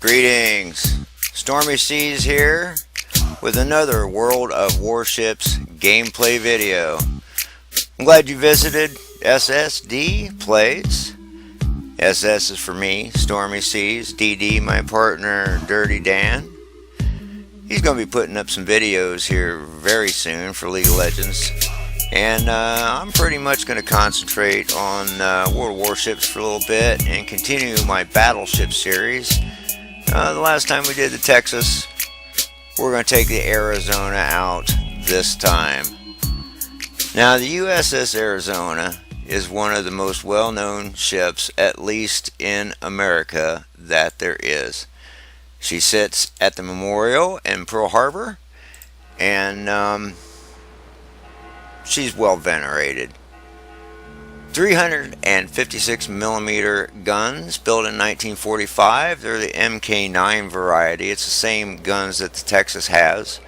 Greetings, Stormy Seas here with another World of Warships gameplay video. I'm glad you visited SSD Plays. SS is for me, Stormy Seas, DD my partner Dirty Dan. He's going to be putting up some videos here very soon for League of Legends. And I'm pretty much going to concentrate on World of Warships for a little bit and continue my Battleship series. The last time we did the Texas, we're going to take the Arizona out this time. Now the USS Arizona is one of the most well-known ships, at least in America, that there is. She sits at the Memorial in Pearl Harbor, and she's well venerated. 356 millimeter guns built in 1945. They're the Mk9 variety. It's the same guns that the Texas has.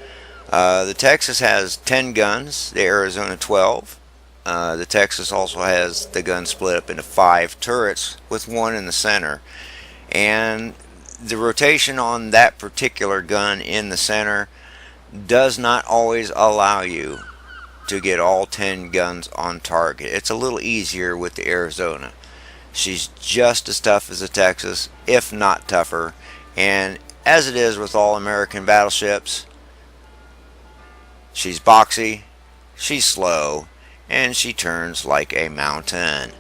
The Texas has 10 guns, the Arizona 12. The Texas also has the gun split up into 5 turrets with one in the center. And the rotation on that particular gun in the center does not always allow you to get all 10 guns on target. It's a little easier with the Arizona. She's just as tough as the Texas, if not tougher. And as it is with all American battleships, she's boxy, she's slow, and she turns like a mountain.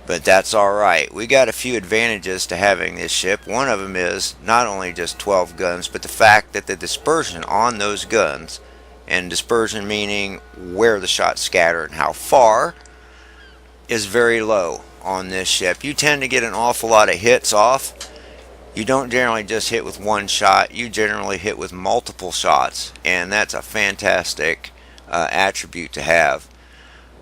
But that's alright. We got a few advantages to having this ship. One of them is not only just 12 guns, but the fact that the dispersion on those guns, and dispersion meaning where the shots scatter and how far, is very low on this ship. You tend to get an awful lot of hits off. You don't generally just hit with one shot. You generally hit with multiple shots, and that's a fantastic attribute to have.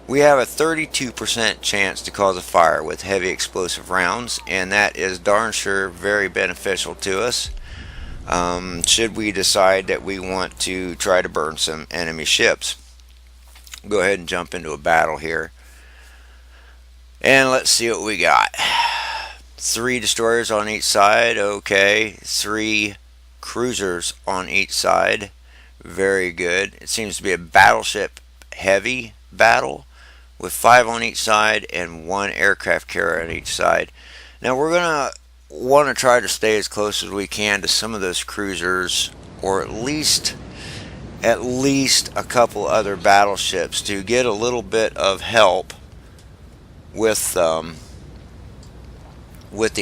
We have a 32% chance to cause a fire with heavy explosive rounds, and that is darn sure very beneficial to us. Should we decide that we want to try to burn some enemy ships. Go ahead and jump into a battle here. And let's see what we got. 3 destroyers on each side. Okay. 3 cruisers on each side. Very good. It seems to be a battleship heavy battle with 5 on each side and 1 aircraft carrier on each side. Now we're going to want to try to stay as close as we can to some of those cruisers, or at least a couple other battleships, to get a little bit of help with the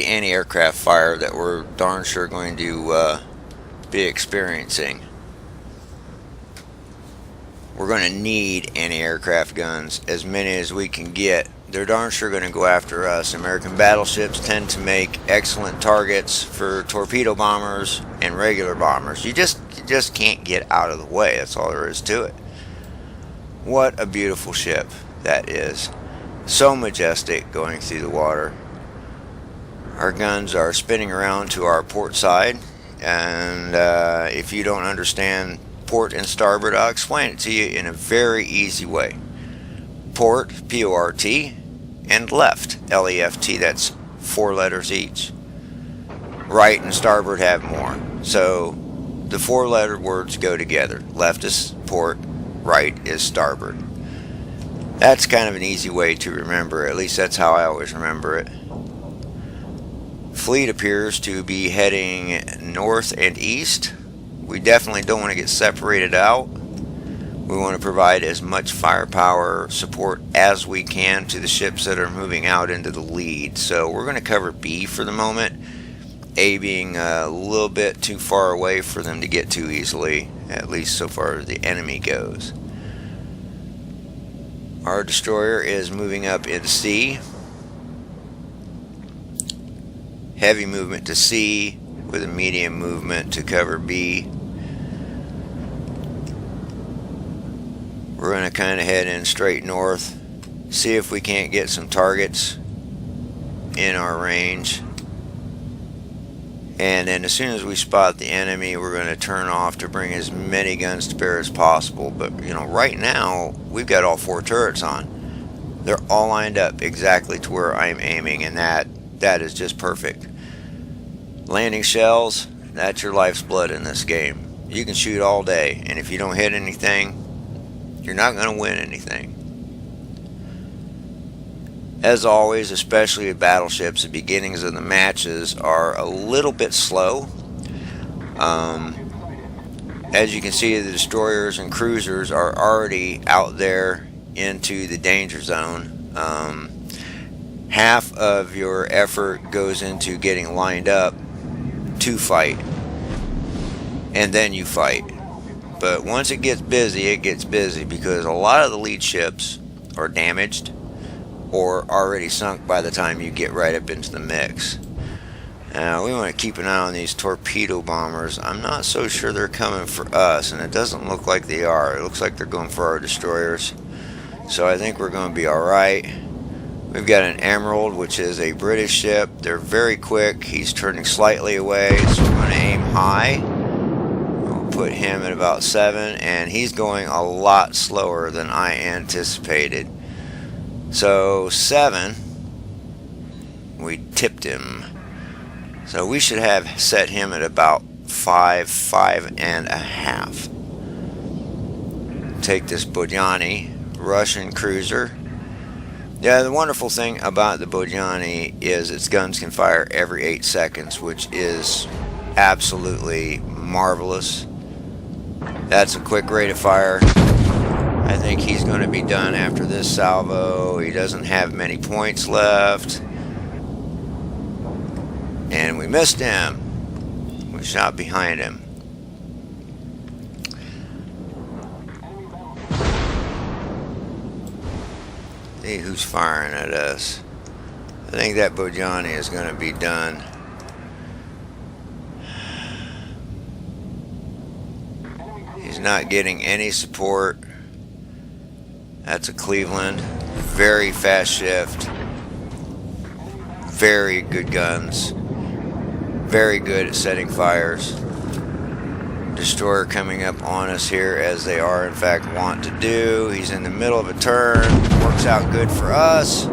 anti-aircraft fire that we're darn sure going to be experiencing. We're going to need anti-aircraft guns, as many as we can get. They're darn sure going to go after us. American battleships tend to make excellent targets for torpedo bombers and regular bombers. You just can't get out of the way. That's all there is to it. What a beautiful ship that is. So majestic going through the water. Our guns are spinning around to our port side, and if you don't understand port and starboard, I'll explain it to you in a very easy way. Port, P-O-R-T, and left, L-E-F-T. That's 4 letters each. Right and starboard have more. So the 4-letter words go together. Left is port, right is starboard. That's kind of an easy way to remember. At least that's how I always remember it. Fleet appears to be heading north and east. We definitely don't want to get separated out. We want to provide as much firepower support as we can to the ships that are moving out into the lead. So we're going to cover B for the moment, A being a little bit too far away for them to get to easily, at least so far as the enemy goes. Our destroyer is moving up into C. Heavy movement to C with a medium movement to cover B. We're going to kind of head in straight north, see if we can't get some targets in our range. And then as soon as we spot the enemy, we're going to turn off to bring as many guns to bear as possible. But, you know, right now, we've got all 4 turrets on. They're all lined up exactly to where I'm aiming, and that is just perfect. Landing shells That's your life's blood in this game. You can shoot all day, and if you don't hit anything, you're not going to win anything. As always, especially with battleships, the beginnings of the matches are a little bit slow. As you can see, the destroyers and cruisers are already out there into the danger zone. Half of your effort goes into getting lined up to fight, and then you fight. But once it gets busy because a lot of the lead ships are damaged or already sunk by the time you get right up into the mix. Now we want to keep an eye on these torpedo bombers. I'm not so sure they're coming for us, and it doesn't look like they are. It looks like they're going for our destroyers, so I think we're going to be alright. We've got an Emerald, which is a British ship. They're very quick. He's turning slightly away, so we're going to aim high. We'll put him at about 7, and he's going a lot slower than I anticipated. So 7, we tipped him. So we should have set him at about 5.5. Take this Bodjani, Russian cruiser. Yeah, the wonderful thing about the Bodjani is its guns can fire every 8 seconds, which is absolutely marvelous. That's a quick rate of fire. I think he's going to be done after this salvo. He doesn't have many points left. And we missed him. We shot behind him. See who's firing at us. I think that Bodjani is going to be done. He's not getting any support. That's a Cleveland. Very fast shift. Very good guns. Very good at setting fires. Destroyer coming up on us here, as they are in fact want to do. He's in the middle of a turn. Works out good for us.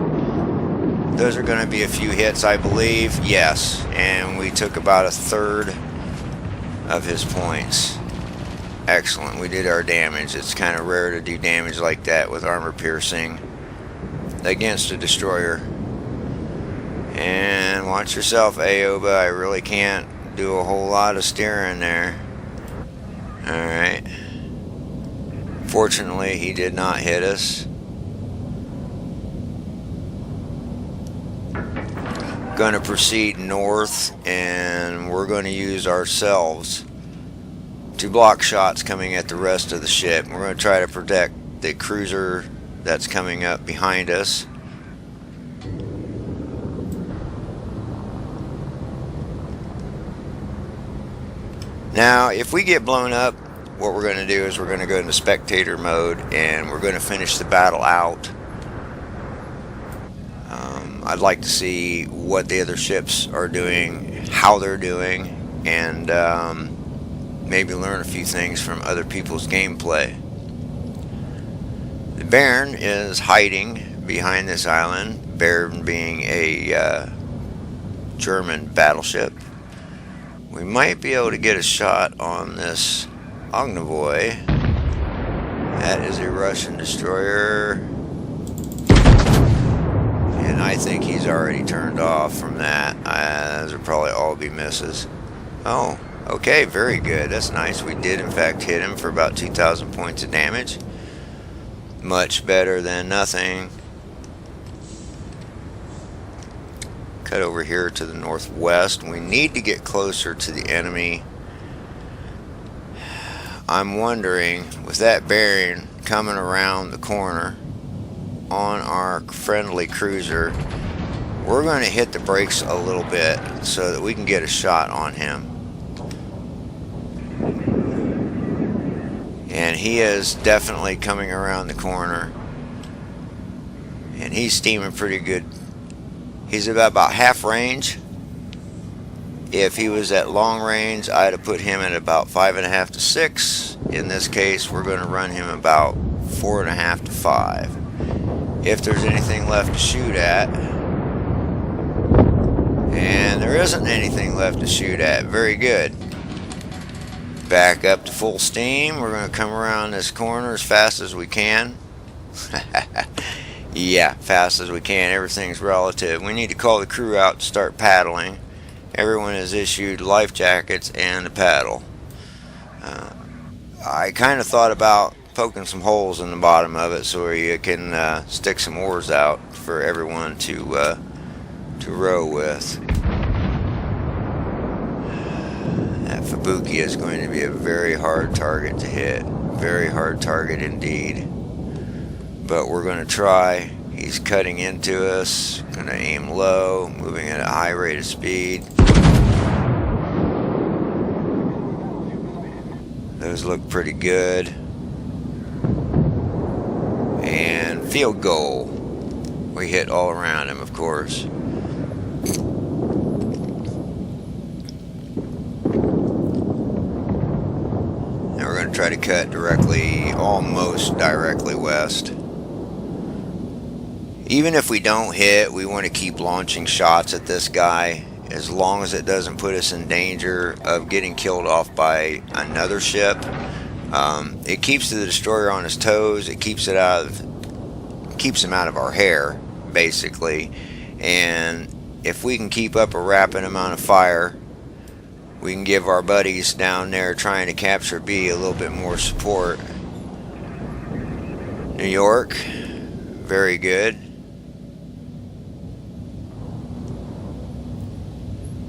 Those are going to be a few hits, I believe. Yes, and we took about 1/3 of his points. Excellent. We did our damage. It's kind of rare to do damage like that with armor piercing against a destroyer. And watch yourself, Aoba. I really can't do a whole lot of steering there. Alright. Fortunately, he did not hit us. Going to proceed north, and we're going to use ourselves to block shots coming at the rest of the ship. We're going to try to protect the cruiser that's coming up behind us. Now, if we get blown up, what we're going to do is we're going to go into spectator mode, and we're going to finish the battle out. I'd like to see what the other ships are doing, how they're doing, and maybe learn a few things from other people's gameplay. The Baron is hiding behind this island, Baron being a German battleship. We might be able to get a shot on this Ognavoy. That is a Russian destroyer. And I think he's already turned off from that. Those will probably all be misses. Oh, okay, very good. That's nice. We did, in fact, hit him for about 2,000 points of damage. Much better than nothing. Cut over here to the northwest. We need to get closer to the enemy. I'm wondering, with that bearing coming around the corner on our friendly cruiser, we're going to hit the brakes a little bit so that we can get a shot on him. And he is definitely coming around the corner, and he's steaming pretty good. He's about half range. If he was at long range, I'd have put him at about 5.5 to 6. In this case, we're going to run him about 4.5 to 5. If there's anything left to shoot at, and there isn't anything left to shoot at, very good. Back up to full steam. We're going to come around this corner as fast as we can. Yeah, fast as we can. Everything's relative. We need to call the crew out to start paddling. Everyone is issued life jackets and a paddle. I kind of thought about poking some holes in the bottom of it so you can stick some oars out for everyone to row with. That Fubuki is going to be a very hard target to hit. Very hard target indeed. But we're going to try. He's cutting into us. Going to aim low, moving at a high rate of speed. Those look pretty good. And field goal. We hit all around him, of course. And we're going to try to cut directly, almost directly west. Even if we don't hit, we want to keep launching shots at this guy as long as it doesn't put us in danger of getting killed off by another ship. It keeps the destroyer on his toes. It keeps him out of our hair, basically. And if we can keep up a rapid amount of fire, we can give our buddies down there trying to capture B a little bit more support. New York, very good.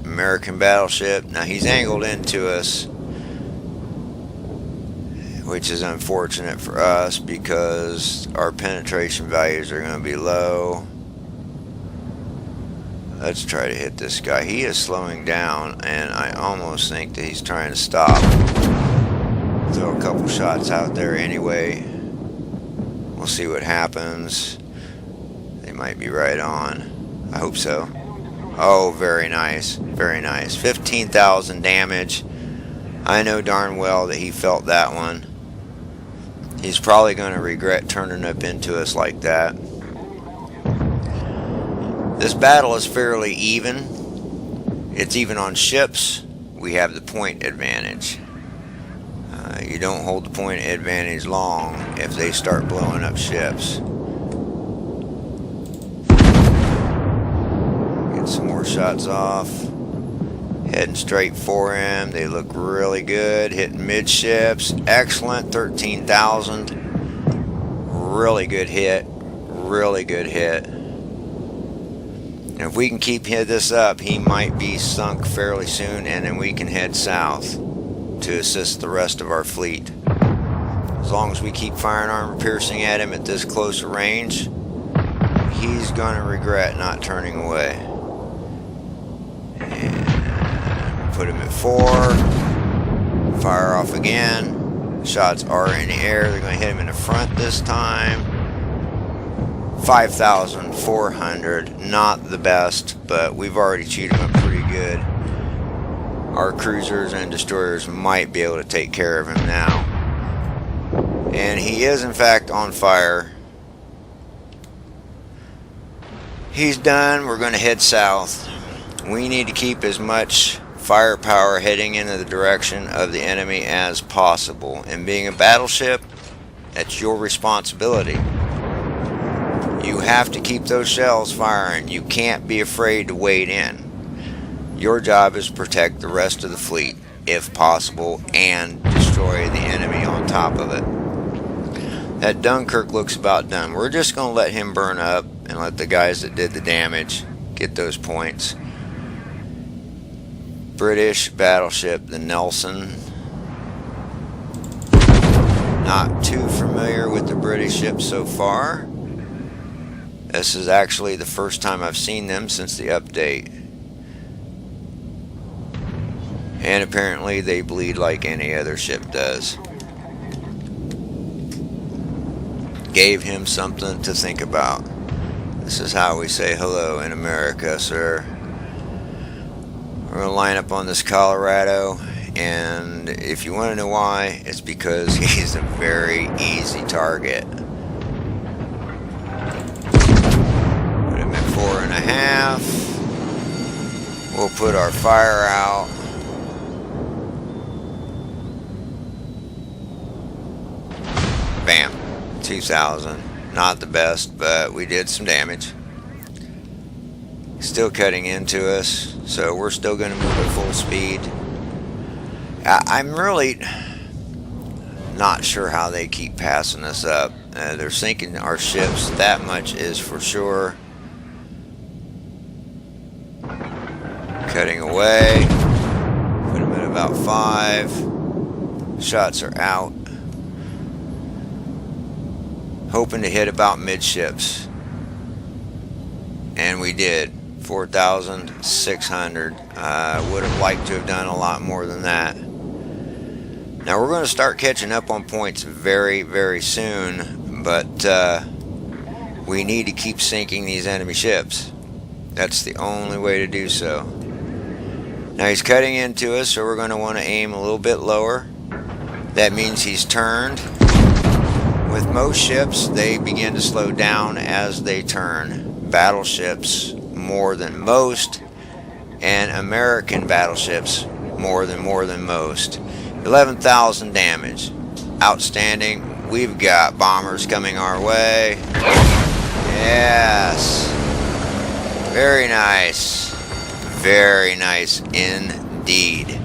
American battleship. Now he's angled into us, which is unfortunate for us because our penetration values are going to be low. Let's try to hit this guy. He is slowing down, and I almost think that he's trying to stop. Throw a couple shots out there anyway. We'll see what happens. They might be right on. I hope so. Oh, very nice. Very nice. 15,000 damage. I know darn well that he felt that one. He's probably going to regret turning up into us like that. This battle is fairly even. It's even on ships. We have the point advantage. You don't hold the point advantage long if they start blowing up ships. Get some more shots off. Heading straight for him. They look really good. Hitting midships. Excellent. 13,000. Really good hit. Really good hit. And if we can keep this up, he might be sunk fairly soon, and then we can head south to assist the rest of our fleet. As long as we keep firing armor piercing at him at this close a range, he's going to regret not turning away. And put him at 4. Fire off again. Shots are in the air. They're going to hit him in the front this time. 5,400. Not the best, but we've already chewed him up pretty good. Our cruisers and destroyers might be able to take care of him now. And he is in fact on fire. He's done. We're going to head south. We need to keep as much firepower heading into the direction of the enemy as possible. And being a battleship, that's your responsibility. You have to keep those shells firing. You can't be afraid to wade in. Your job is to protect the rest of the fleet, if possible, and destroy the enemy on top of it. That Dunkirk looks about done. We're just going to let him burn up and let the guys that did the damage get those points. British battleship, the Nelson. Not too familiar with the British ships so far. This is actually the first time I've seen them since the update. And apparently they bleed like any other ship does. Gave him something to think about. This is how we say hello in America, sir. We're going to line up on this Colorado, and if you want to know why, it's because he's a very easy target. Put him at 4.5. We'll put our fire out. 2,000. Not the best, but we did some damage. Still cutting into us, so we're still going to move at full speed. I'm really not sure how they keep passing us up. They're sinking our ships, that much is for sure. Cutting away. Put them at about 5. Shots are out. Hoping to hit about midships. And we did. 4,600. Would have liked to have done a lot more than that. Now we're going to start catching up on points very, very soon, but we need to keep sinking these enemy ships. That's the only way to do so. Now he's cutting into us, so we're going to want to aim a little bit lower. That means he's turned. With most ships, they begin to slow down as they turn. Battleships more than most, and American battleships more than most. 11,000 damage. Outstanding. We've got bombers coming our way. Yes. Very nice. Very nice indeed.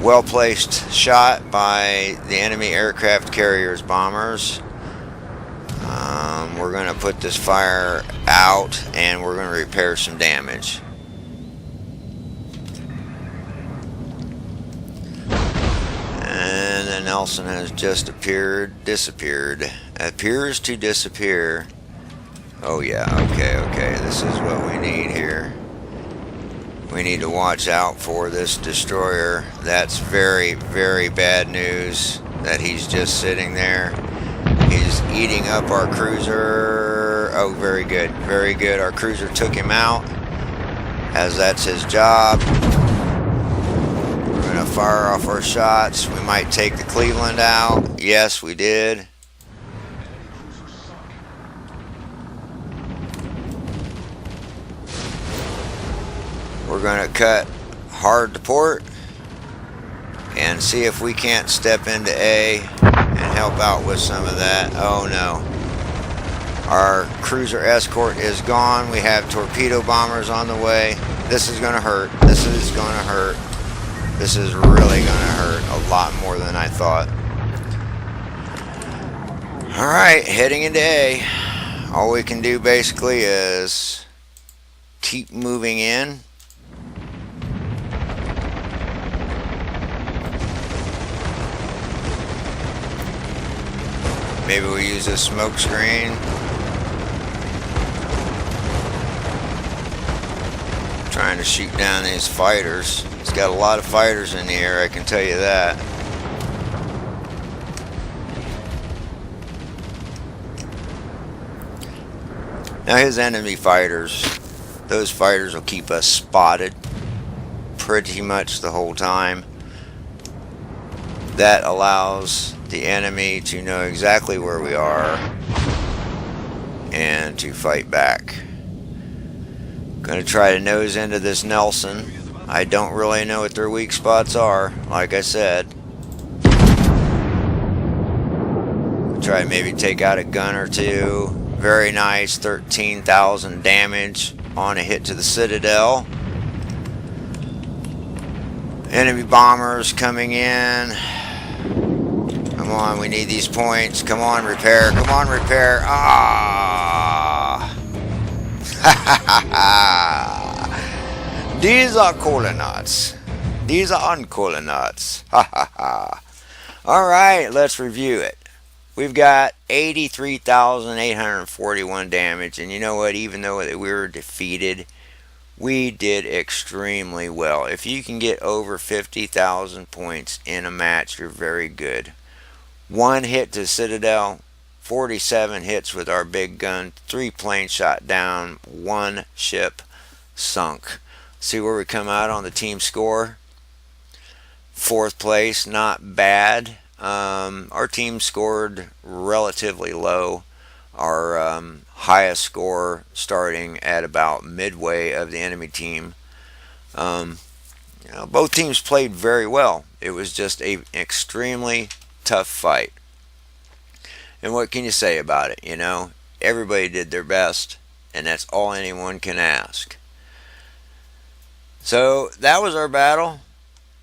Well placed shot by the enemy aircraft carriers bombers. We're going to put this fire out and we're going to repair some damage. And the Nelson has just disappeared. Appears to disappear. Oh yeah, okay. This is what we need here. We need to watch out for this destroyer. That's very, very bad news that he's just sitting there. He's eating up our cruiser. Oh, very good, very good. Our cruiser took him out, as that's his job. We're going to fire off our shots. We might take the Cleveland out. Yes, we did. We're going to cut hard to port and see if we can't step into A and help out with some of that. Oh no. Our cruiser escort is gone. We have torpedo bombers on the way. This is going to hurt. This is going to hurt. This is really going to hurt a lot more than I thought. Alright, heading into A. All we can do basically is keep moving in. Maybe we use a smoke screen. Trying to shoot down these fighters. It's got a lot of fighters in the air, I can tell you that. Now his enemy fighters, those fighters will keep us spotted pretty much the whole time. That allows the enemy to know exactly where we are and to fight back. Gonna try to nose into this Nelson. I don't really know what their weak spots are, like I said. Try to maybe take out a gun or two. Very nice, 13,000 damage on a hit to the Citadel. Enemy bombers coming in. Come on, we need these points. Come on, repair. Come on, repair. Ah! These are colonauts. These are uncolonauts. Ha ha ha. Alright, let's review it. We've got 83,841 damage. And you know what? Even though we were defeated, we did extremely well. If you can get over 50,000 points in a match, you're very good. 1 hit to Citadel, 47 hits with our big gun, 3 planes shot down, 1 ship sunk. See where we come out on the team score. 4th place, not bad. Our team scored relatively low. Our highest score starting at about midway of the enemy team. Both teams played very well. It was just an extremely tough fight. And what can you say about it? You know, everybody did their best, and that's all anyone can ask. So that was our battle.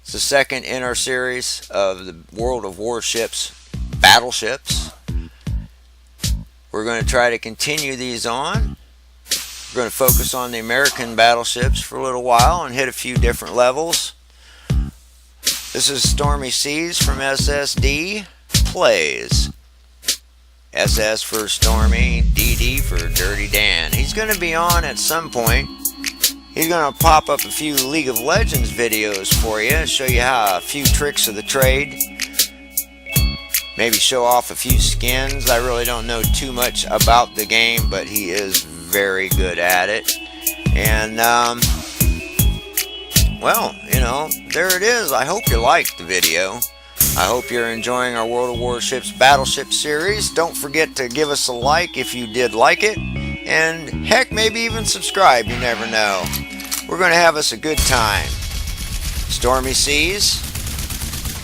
It's the second in our series of the World of Warships battleships. We're going to try to continue these on. We're going to focus on the American battleships for a little while and hit a few different levels. This is Stormy Seas from SSD Plays. SS for Stormy, DD for Dirty Dan. He's going to be on at some point. He's going to pop up a few League of Legends videos for you, show you how a few tricks of the trade. Maybe show off a few skins. I really don't know too much about the game, but he is very good at it. And, well, you know, there it is. I hope you liked the video. I hope you're enjoying our World of Warships Battleship series. Don't forget to give us a like if you did like it. And heck, maybe even subscribe. You never know. We're going to have us a good time. Stormy Seas,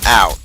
out.